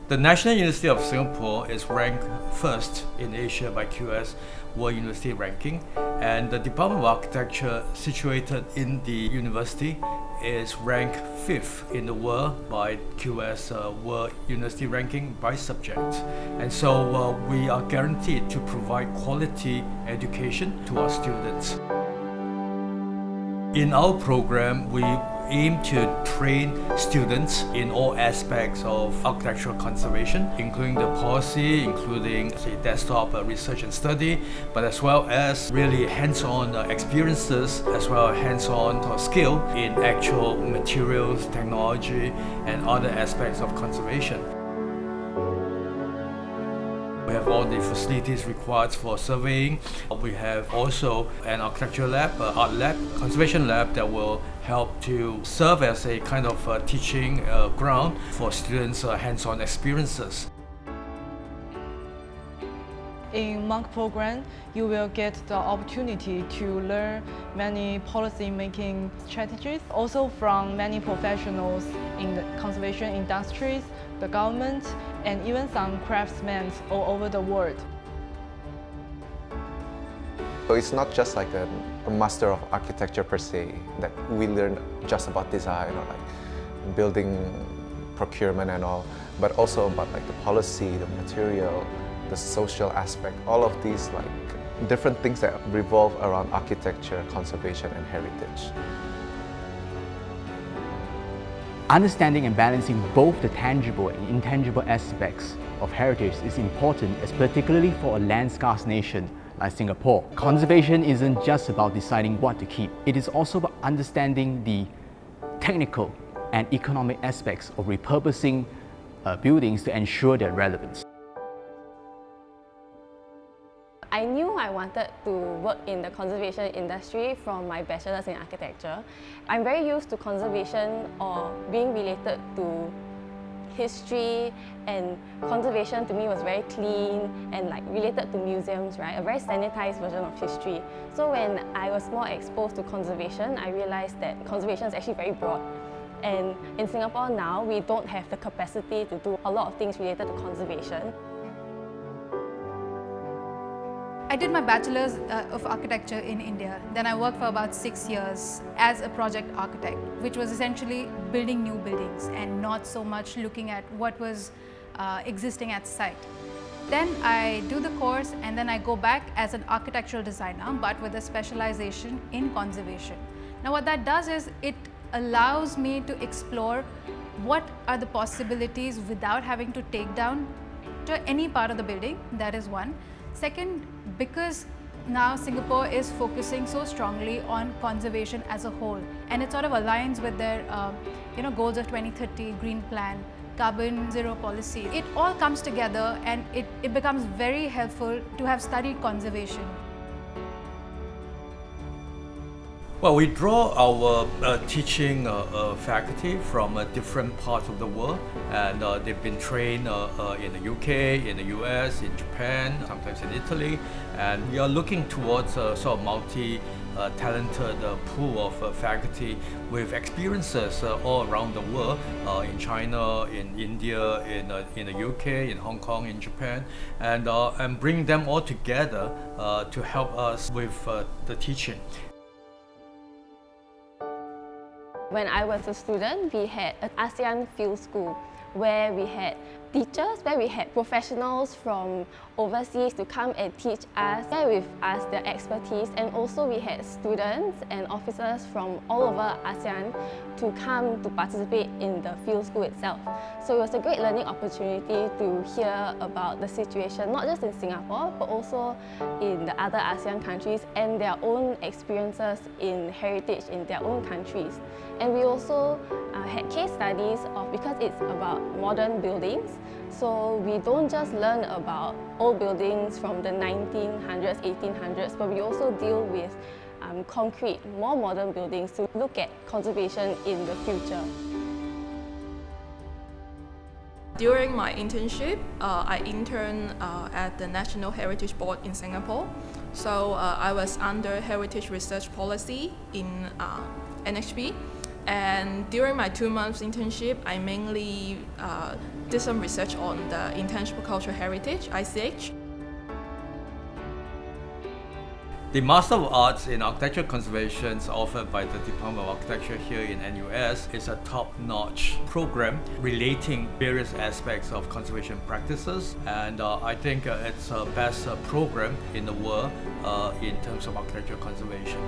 The National University of Singapore is ranked first in Asia by QS World University Ranking, and the Department of Architecture situated in the university is ranked 5th in the world by QS World University Ranking by subject. And so we are guaranteed to provide quality education to our students. In our program, we aim to train students in all aspects of architectural conservation, including the policy, including say desktop research and study, but as well as really hands-on experiences, as well as hands-on skill in actual materials, technology, and other aspects of conservation. We have all the facilities required for surveying. We have also an architecture lab, art lab, conservation lab that will help to serve as a kind of teaching ground for students' hands-on experiences. In MAArC program, you will get the opportunity to learn many policy-making strategies, also from many professionals in the conservation industries, the government, and even some craftsmen all over the world. So it's not just like a master of architecture per se, that we learn just about design or like building procurement and all, but also about like the policy, the material, the social aspect, all of these like different things that revolve around architecture, conservation and heritage. Understanding and balancing both the tangible and intangible aspects of heritage is important, particularly for a land-scarce nation like Singapore. Conservation isn't just about deciding what to keep. It is also about understanding the technical and economic aspects of repurposing buildings to ensure their relevance. I knew I wanted to work in the conservation industry from my bachelor's in architecture. I'm very used to conservation or being related to history, and conservation to me was very clean and like related to museums, right? A very sanitized version of history. So when I was more exposed to conservation, I realized that conservation is actually very broad. And in Singapore now, we don't have the capacity to do a lot of things related to conservation. I did my Bachelor's of Architecture in India. Then I worked for about 6 years as a project architect, which was essentially building new buildings and not so much looking at what was existing at site. Then I do the course and then I go back as an architectural designer, but with a specialization in conservation. Now what that does is it allows me to explore what are the possibilities without having to take down to any part of the building. That is one. Second, because now Singapore is focusing so strongly on conservation as a whole, and it sort of aligns with their goals of 2030, green plan, carbon zero policy. It all comes together and it becomes very helpful to have studied conservation. Well, we draw our teaching faculty from different parts of the world, and they've been trained in the UK, in the US, in Japan, sometimes in Italy, and we are looking towards a sort of multi-talented pool of faculty with experiences all around the world, in China, in India, in the UK, in Hong Kong, in Japan, and bring them all together to help us with the teaching. When I was a student, we had an ASEAN field school where we had teachers, where we had professionals from overseas to come and teach us, share with us their expertise, and also we had students and officers from all over ASEAN to come to participate in the field school itself. So it was a great learning opportunity to hear about the situation, not just in Singapore, but also in the other ASEAN countries and their own experiences in heritage in their own countries. And we also had case studies because it's about modern buildings. So we don't just learn about old buildings from the 1900s, 1800s, but we also deal with concrete, more modern buildings to look at conservation in the future. During my internship, I interned at the National Heritage Board in Singapore. So I was under Heritage Research Policy in NHB. And during my 2 months internship, I mainly did some research on the intangible cultural heritage, ICH. The Master of Arts in Architecture Conservation offered by the Department of Architecture here in NUS is a top-notch program relating various aspects of conservation practices, and I think it's the best program in the world in terms of architecture conservation.